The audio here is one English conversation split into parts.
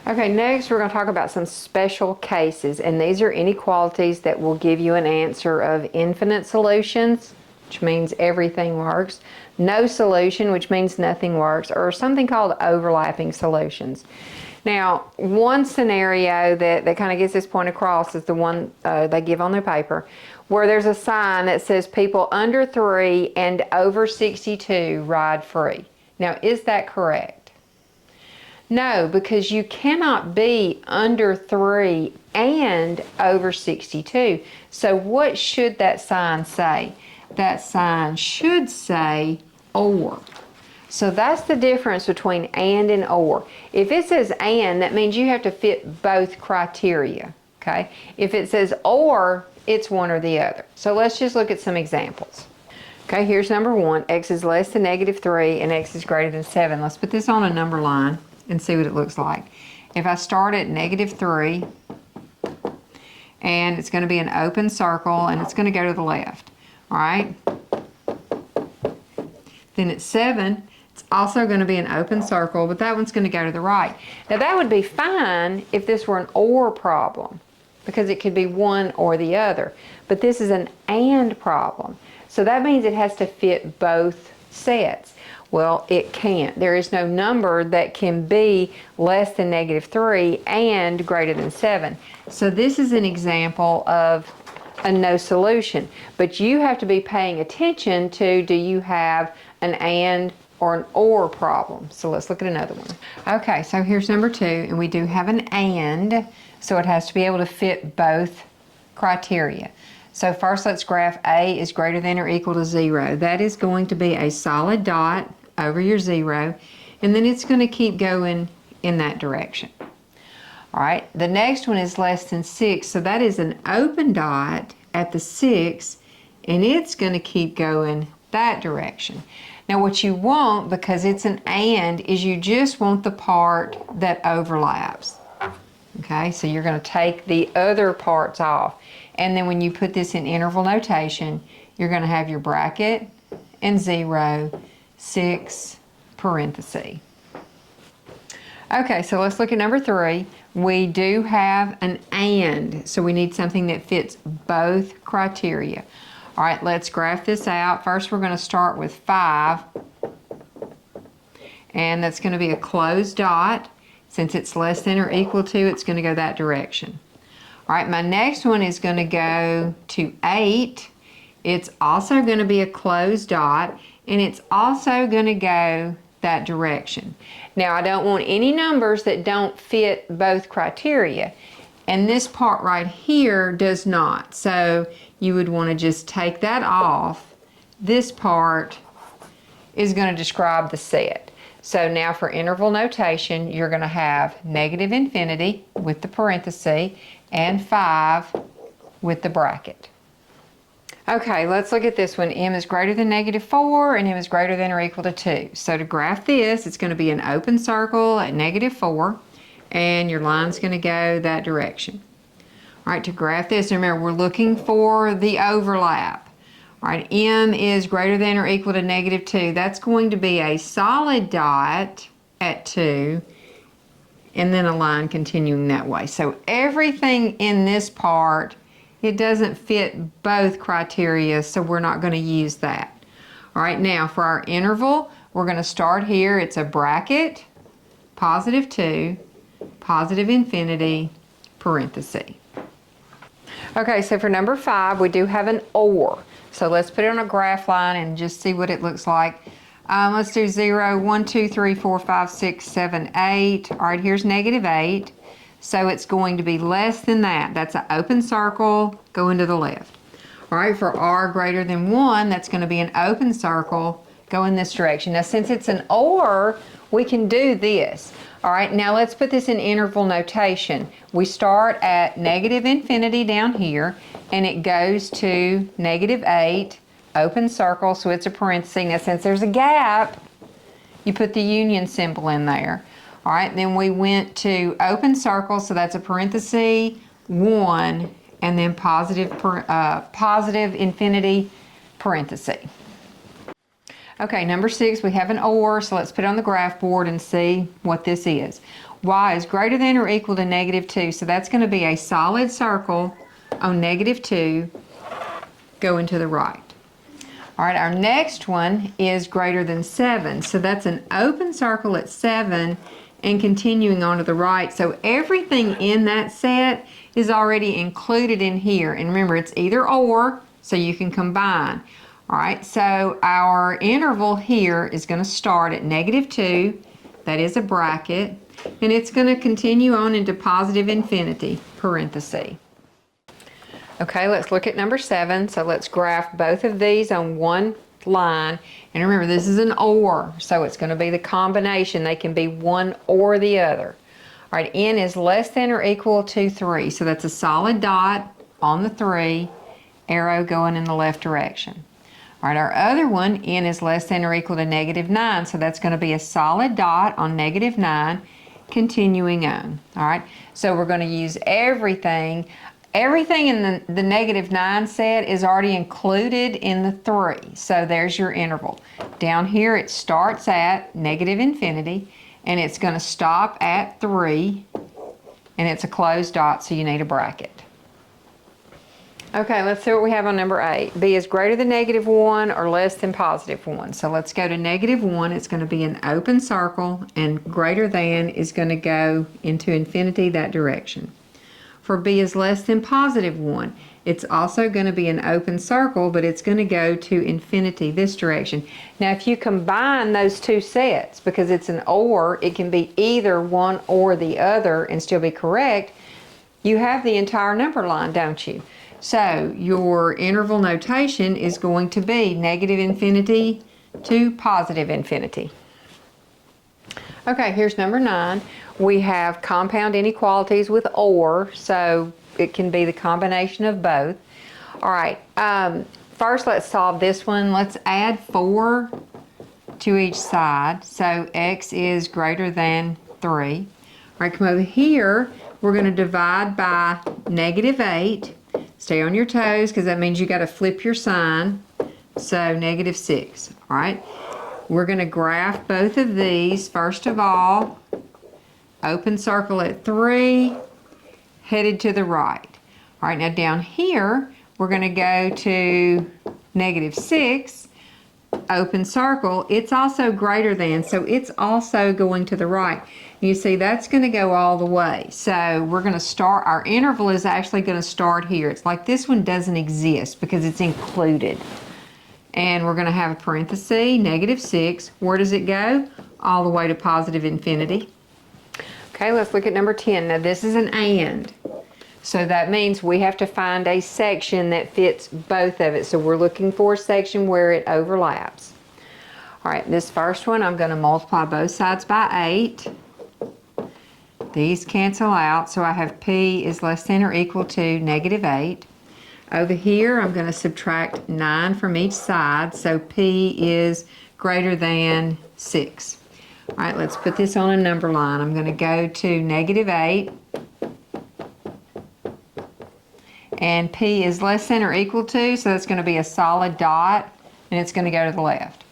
Okay, next we're going to talk about some special cases, and these are inequalities that will give you an answer of infinite solutions, which means everything works, no solution, which means nothing works, or something called overlapping solutions. Now, one scenario that kind of gets this point across is the one they give on their paper, where there's a sign that says people under 3 and over 62 ride free. Now, is that correct? No, because you cannot be under 3 and over 62. So what should that sign say? That sign should say or. So that's the difference between and or. If it says and, that means you have to fit both criteria, okay? If it says or, it's one or the other. So let's just look at some examples. Okay, here's number 1. X is less than -3 and x is greater than 7. Let's put this on a number line and see what it looks like. If I start at -3, and it's going to be an open circle, and it's going to go to the left, all right? Then at 7, it's also going to be an open circle, but that one's going to go to the right. Now that would be fine if this were an or problem, because it could be one or the other. But this is an and problem. So that means it has to fit both sets. Well, it can't. There is no number that can be less than -3 and greater than 7. So this is an example of a no solution. But you have to be paying attention to, do you have an and or an or problem? So let's look at another one. Okay, so here's number 2, and we do have an and, so it has to be able to fit both criteria. So first let's graph A is greater than or equal to 0. That is going to be a solid dot over your 0, and then it's going to keep going in that direction. All right, the next one is less than 6, so that is an open dot at the 6, and it's going to keep going that direction. Now what you want, because it's an and, is you just want the part that overlaps. Okay, so you're going to take the other parts off, and then when you put this in interval notation, you're going to have your bracket and 0, 6, parenthesis. Okay, so let's look at number 3. We do have an and, so we need something that fits both criteria. All right, let's graph this out. First, we're going to start with 5, and that's going to be a closed dot. Since it's less than or equal to, it's going to go that direction. All right, my next one is going to go to 8. It's also going to be a closed dot, and it's also going to go that direction. Now, I don't want any numbers that don't fit both criteria, and this part right here does not. So you would want to just take that off. This part is going to describe the set. So now for interval notation, you're going to have -infinity with the parenthesis and 5 with the bracket. Okay, let's look at this one. M is greater than -4 and M is greater than or equal to 2. So to graph this, it's going to be an open circle at -4, and your line's going to go that direction. All right, to graph this, remember we're looking for the overlap. All right, M is greater than or equal to -2. That's going to be a solid dot at 2, and then a line continuing that way. So everything in this part, it doesn't fit both criteria, so we're not going to use that. All right, now for our interval, we're going to start here. It's a bracket, +2, +infinity, parenthesis. Okay, so for number 5, we do have an or. So let's put it on a graph line and just see what it looks like. Let's do 0, 1, 2, 3, 4, 5, 6, 7, 8. All right, here's -8. So it's going to be less than that. That's an open circle, go into the left. All right, for r greater than 1, that's going to be an open circle, go in this direction. Now, since it's an or, we can do this. All right, now let's put this in interval notation. We start at -infinity down here, and it goes to -8, open circle, so it's a parenthesis. Now, since there's a gap, you put the union symbol in there. All right, then we went to open circle, so that's a parenthesis, 1, and then positive infinity, parenthesis. Okay, number 6, we have an or, so let's put it on the graph board and see what this is. y is greater than or equal to -2. So that's going to be a solid circle on -2 going to the right. All right, our next one is greater than 7. So that's an open circle at 7 and continuing on to the right. So everything in that set is already included in here. And remember, it's either or, so you can combine. All right, so our interval here is going to start at -2. That is a bracket. And it's going to continue on into positive infinity, parenthesis. Okay, let's look at number 7. So let's graph both of these on one line. And remember, this is an or, so it's going to be the combination. They can be one or the other. All right, n is less than or equal to 3. So that's a solid dot on the 3, arrow going in the left direction. All right, our other one, n is less than or equal to -9. So that's going to be a solid dot on -9, continuing on. All right, so we're going to use everything. Everything in the -9 set is already included in the 3. So there's your interval. Down here it starts at -infinity and it's going to stop at 3 and it's a closed dot, so you need a bracket. Okay, let's see what we have on number 8. B is greater than -1 or less than +1. So let's go to -1. It's going to be an open circle, and greater than is going to go into infinity that direction. For B is less than +1, it's also going to be an open circle, but it's going to go to infinity this direction. Now, if you combine those two sets, because it's an or, it can be either one or the other and still be correct, you have the entire number line, don't you? So your interval notation is going to be -infinity to positive infinity. Okay, here's number 9. We have compound inequalities with or, so it can be the combination of both. All right, first let's solve this one. Let's add 4 to each side. So x is greater than 3. All right, come over here. We're going to divide by -8. Stay on your toes, because that means you got to flip your sign. So -6. All right, we're going to graph both of these. First of all, open circle at 3, headed to the right. All right, now down here, we're going to go to -6, open circle. It's also greater than, so it's also going to the right. You see, that's going to go all the way. So we're going to start, our interval is actually going to start here. It's like this one doesn't exist because it's included. And we're going to have a parenthesis, -6. Where does it go? All the way to positive infinity. Okay, let's look at number 10. Now this is an and. So that means we have to find a section that fits both of it. So we're looking for a section where it overlaps. All right, this first one, I'm going to multiply both sides by 8. These cancel out, so I have P is less than or equal to -8. Over here, I'm going to subtract 9 from each side, so P is greater than 6. All right, let's put this on a number line. I'm going to go to -8. And P is less than or equal to, so it's going to be a solid dot, and it's going to go to the left.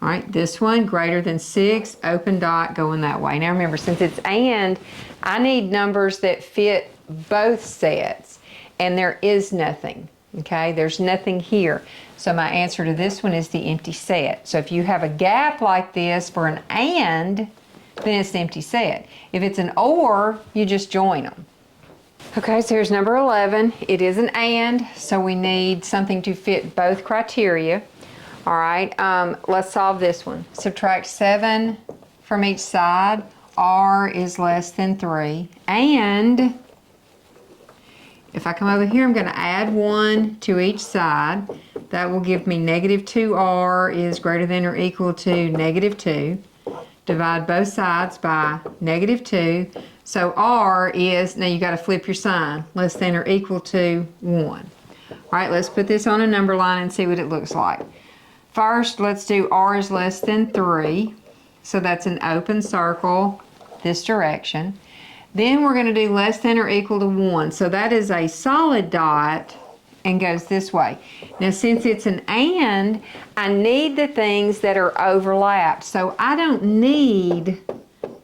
All right, this one, greater than 6, open dot, going that way. Now remember, since it's and, I need numbers that fit both sets, and there is nothing, okay? There's nothing here. So my answer to this one is the empty set. So if you have a gap like this for an and, then it's the empty set. If it's an or, you just join them. Okay, so here's number 11. It is an and, so we need something to fit both criteria. All right, let's solve this one. Subtract 7 from each side. R is less than 3. And if I come over here, I'm going to add 1 to each side. That will give me -2R is greater than or equal to -2. Divide both sides by -2. So R is, now you got to flip your sign, less than or equal to 1. All right, let's put this on a number line and see what it looks like. First, let's do R is less than 3. So that's an open circle this direction. Then we're going to do less than or equal to 1. So that is a solid dot and goes this way. Now since it's an and, I need the things that are overlapped. So I don't need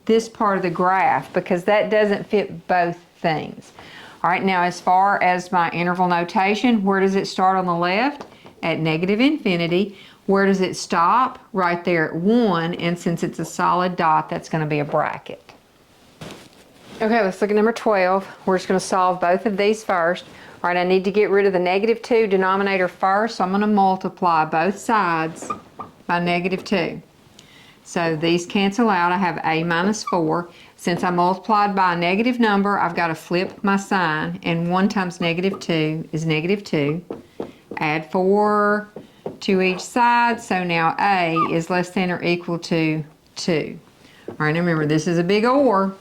this part of the graph because that doesn't fit both things. All right, now as far as my interval notation, where does it start on the left? At negative infinity. Where does it stop? Right there at 1, and since it's a solid dot, that's going to be a bracket. Okay, let's look at number 12. We're just going to solve both of these first. All right, I need to get rid of the -2 denominator first, so I'm going to multiply both sides by -2. So these cancel out. I have a minus 4. Since I multiplied by a negative number, I've got to flip my sign, and 1 times -2 is -2. Add 4 to each side, so now A is less than or equal to 2. All right, now remember, this is a big OR.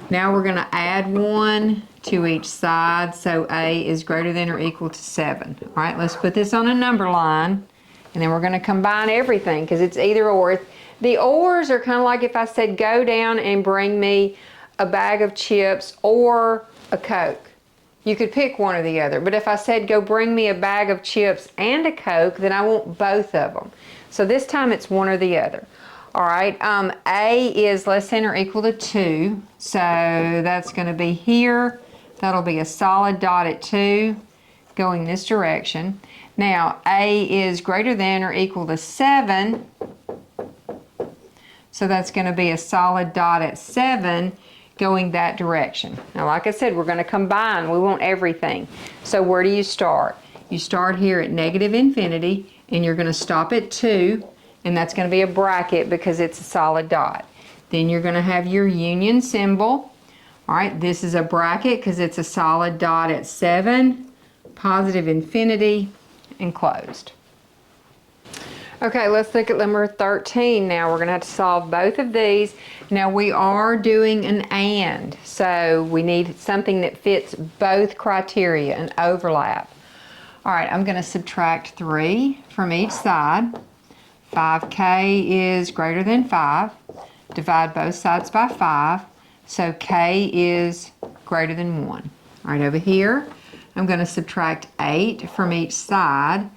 Now we're going to add 1 to each side, so A is greater than or equal to 7. All right, let's put this on a number line, and then we're going to combine everything because it's either or. The ORs are kind of like if I said go down and bring me a bag of chips or a Coke. You could pick one or the other, but if I said go bring me a bag of chips and a Coke, then I want both of them. So this time it's one or the other. All right, A is less than or equal to 2, so that's going to be here. That'll be a solid dot at 2 going this direction. Now A is greater than or equal to 7, so that's going to be a solid dot at 7 going that direction. Now like I said, we're going to combine. We want everything. So where do you start? You start here at negative infinity, and you're going to stop at 2, and that's going to be a bracket because it's a solid dot. Then you're going to have your union symbol. All right, this is a bracket because it's a solid dot at 7, positive infinity, and closed. Okay, let's look at number 13 now. We're going to have to solve both of these. Now we are doing an and, so we need something that fits both criteria, an overlap. All right, I'm going to subtract 3 from each side. 5k is greater than 5. Divide both sides by 5, so k is greater than 1. All right, over here, I'm going to subtract 8 from each side.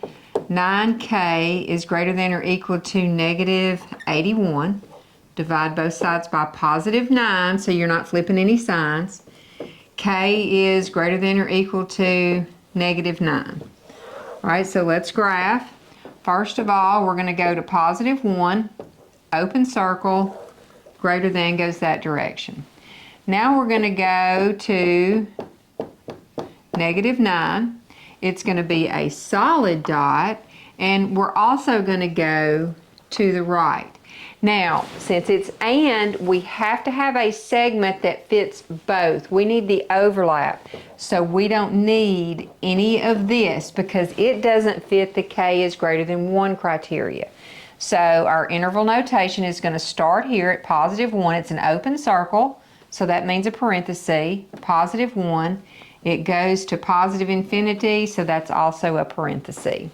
9k is greater than or equal to negative 81. Divide both sides by positive 9, so you're not flipping any signs. K is greater than or equal to negative 9. All right, so let's graph. First of all, we're going to go to positive 1, open circle, greater than goes that direction. Now we're going to go to negative 9. It's going to be a solid dot, and we're also going to go to the right. Now, since it's and, we have to have a segment that fits both. We need the overlap, so we don't need any of this because it doesn't fit the k is greater than 1 criteria. So our interval notation is going to start here at positive 1. It's an open circle, so that means a parenthesis, positive 1. It goes to positive infinity, so that's also a parenthesis.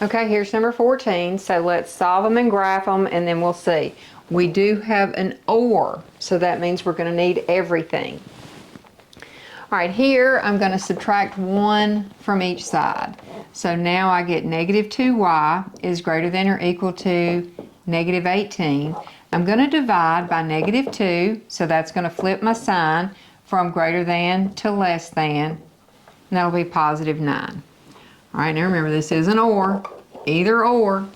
Okay, here's number 14. So let's solve them and graph them, and then we'll see. We do have an or, so that means we're going to need everything. All right, here I'm going to subtract 1 from each side. So now I get negative 2y is greater than or equal to negative 18. I'm going to divide by negative 2, so that's going to flip my sign from greater than to less than, and that'll be positive 9. All right, now remember this is an or, either or.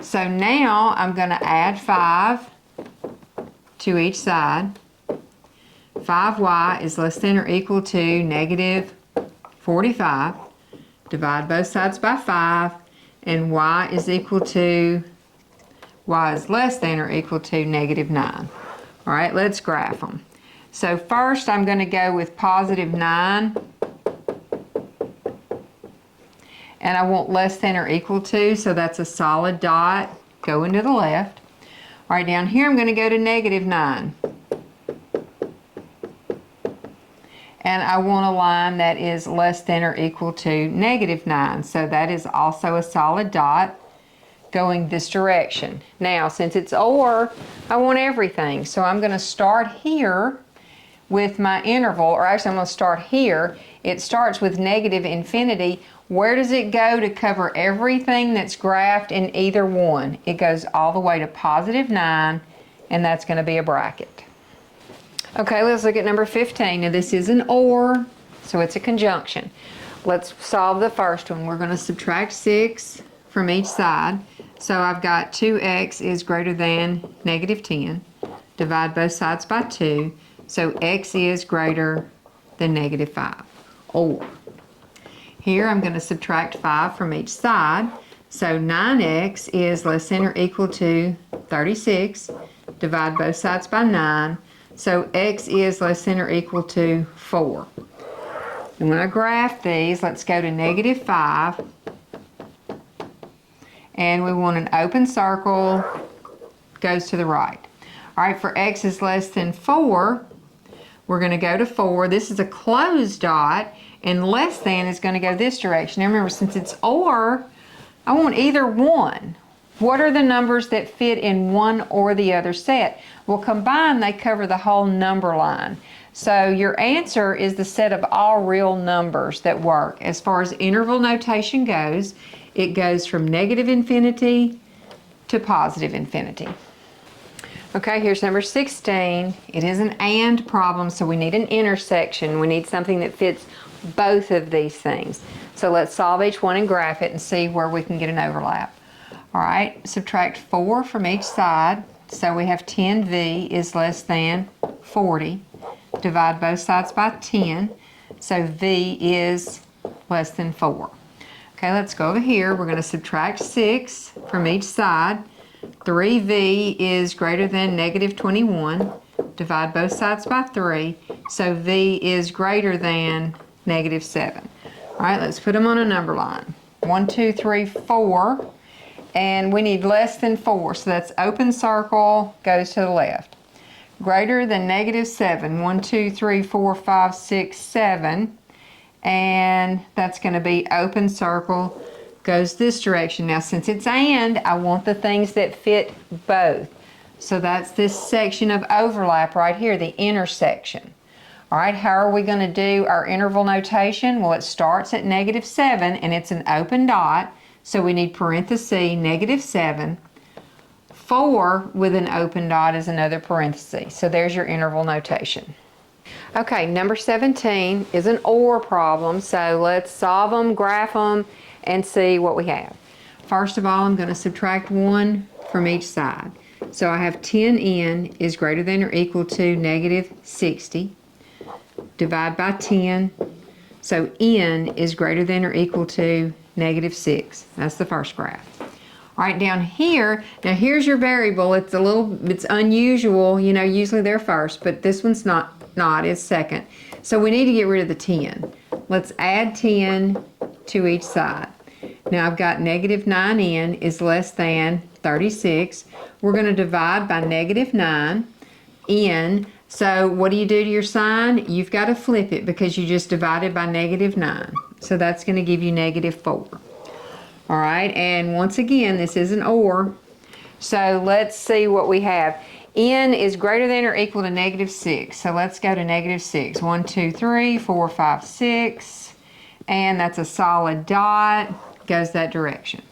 So now I'm going to add 5 to each side. 5y is less than or equal to negative 45. Divide both sides by 5, and y is less than or equal to negative 9. All right, let's graph them. So first I'm going to go with positive 9, and I want less than or equal to, so that's a solid dot going to the left. All right, down here I'm going to go to negative 9. And I want a line that is less than or equal to negative 9, so that is also a solid dot going this direction. Now, since it's or, I want everything, so I'm going to start here with my interval, or actually I'm going to start here. It starts with negative infinity. Where does it go to cover everything that's graphed in either one? It goes all the way to positive 9, and that's going to be a bracket. Okay, let's look at number 15. Now this is an OR, so it's a conjunction. Let's solve the first one. We're going to subtract 6 from each side. So I've got 2x is greater than negative 10. Divide both sides by 2. So x is greater than negative 5. Or here I'm going to subtract 5 from each side. So 9x is less than or equal to 36. Divide both sides by 9. So x is less than or equal to 4. And when I graph these, let's go to negative 5. And we want an open circle, goes to the right. All right, for x is less than 4, we're going to go to 4. This is a closed dot, and less than is going to go this direction. Now remember, since it's OR, I want either one. What are the numbers that fit in one or the other set? Well, combined, they cover the whole number line. So your answer is the set of all real numbers that work. As far as interval notation goes, it goes from negative infinity to positive infinity. Okay, here's number 16. It is an AND problem, so we need an intersection. We need something that fits both of these things. So let's solve each one and graph it and see where we can get an overlap. All right, subtract 4 from each side. So we have 10v is less than 40. Divide both sides by 10. So v is less than 4. Okay, let's go over here. We're going to subtract 6 from each side. 3v is greater than negative 21. Divide both sides by 3. So v is greater than negative 7. All right, let's put them on a number line. 1, 2, 3, 4. And we need less than 4. So that's open circle, goes to the left. Greater than negative 7. 1, 2, 3, 4, 5, 6, 7. And that's going to be open circle, goes this direction. Now since it's AND, I want the things that fit both. So that's this section of overlap right here, the intersection. All right, how are we going to do our interval notation? Well, it starts at negative 7 and it's an open dot. So we need parenthesis, negative 7. 4 with an open dot is another parenthesis. So there's your interval notation. Okay, number 17 is an OR problem. So let's solve them, graph them, and see what we have. First of all, I'm going to subtract 1 from each side. So I have 10n is greater than or equal to negative 60. Divide by 10. So n is greater than or equal to negative 6. That's the first graph. All right, down here, now here's your variable. It's unusual, you know, usually they're first, but this one's not, it's second. So we need to get rid of the 10. Let's add 10 to each side. Now I've got negative 9n is less than 36. We're going to divide by negative 9, n. So what do you do to your sign? You've got to flip it because you just divided by negative 9. So that's going to give you negative 4. All right, and once again, this is an OR. So let's see what we have. N is greater than or equal to negative 6. So let's go to negative 6. 1, 2, 3, 4, 5, 6. And that's a solid dot. Goes that direction.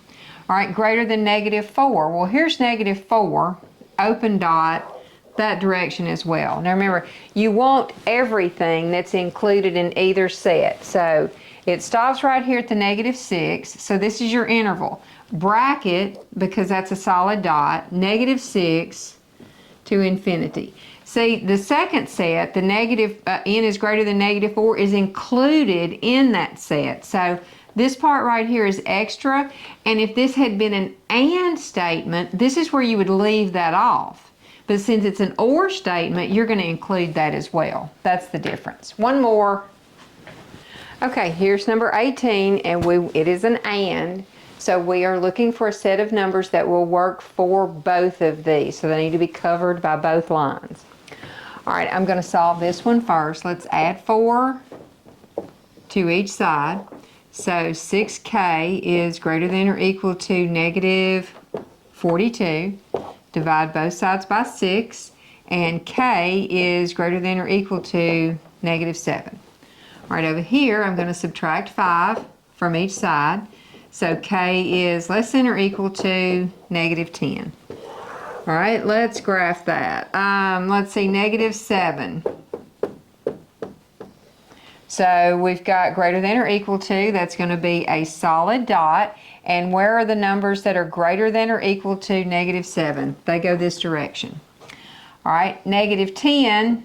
All right, greater than negative 4. Well, here's negative 4. Open dot. That direction as well. Now remember, you want everything that's included in either set. So it stops right here at the negative 6. So this is your interval. Bracket, because that's a solid dot, negative 6 to infinity. See, the second set, the negative n is greater than negative 4, is included in that set. So this part right here is extra. And if this had been an AND statement, this is where you would leave that off. But since it's an OR statement, you're going to include that as well. That's the difference. One more. Okay, here's number 18, and it is an AND. So we are looking for a set of numbers that will work for both of these. So they need to be covered by both lines. All right, I'm going to solve this one first. Let's add 4 to each side. So 6k is greater than or equal to negative 42. Divide both sides by 6, and k is greater than or equal to -7. Right over here, I'm going to subtract 5 from each side. So k is less than or equal to -10. All right, let's graph that. Let's see, -7. So we've got greater than or equal to, that's going to be a solid dot. And where are the numbers that are greater than or equal to -7? They go this direction. All right, -10,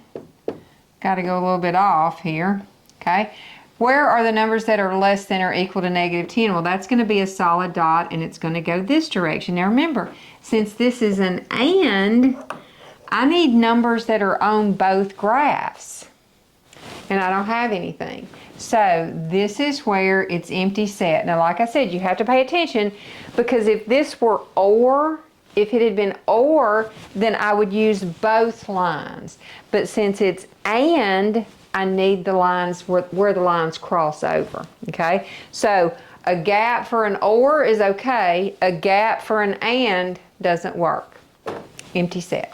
got to go a little bit off here, okay? Where are the numbers that are less than or equal to -10? Well, that's going to be a solid dot, and it's going to go this direction. Now remember, since this is an and, I need numbers that are on both graphs. And I don't have anything. So this is where it's empty set. Now, like I said, you have to pay attention, because if this were or, if it had been or, then I would use both lines. But since it's and, I need the lines where the lines cross over, okay? So a gap for an or is okay. A gap for an and doesn't work. Empty set.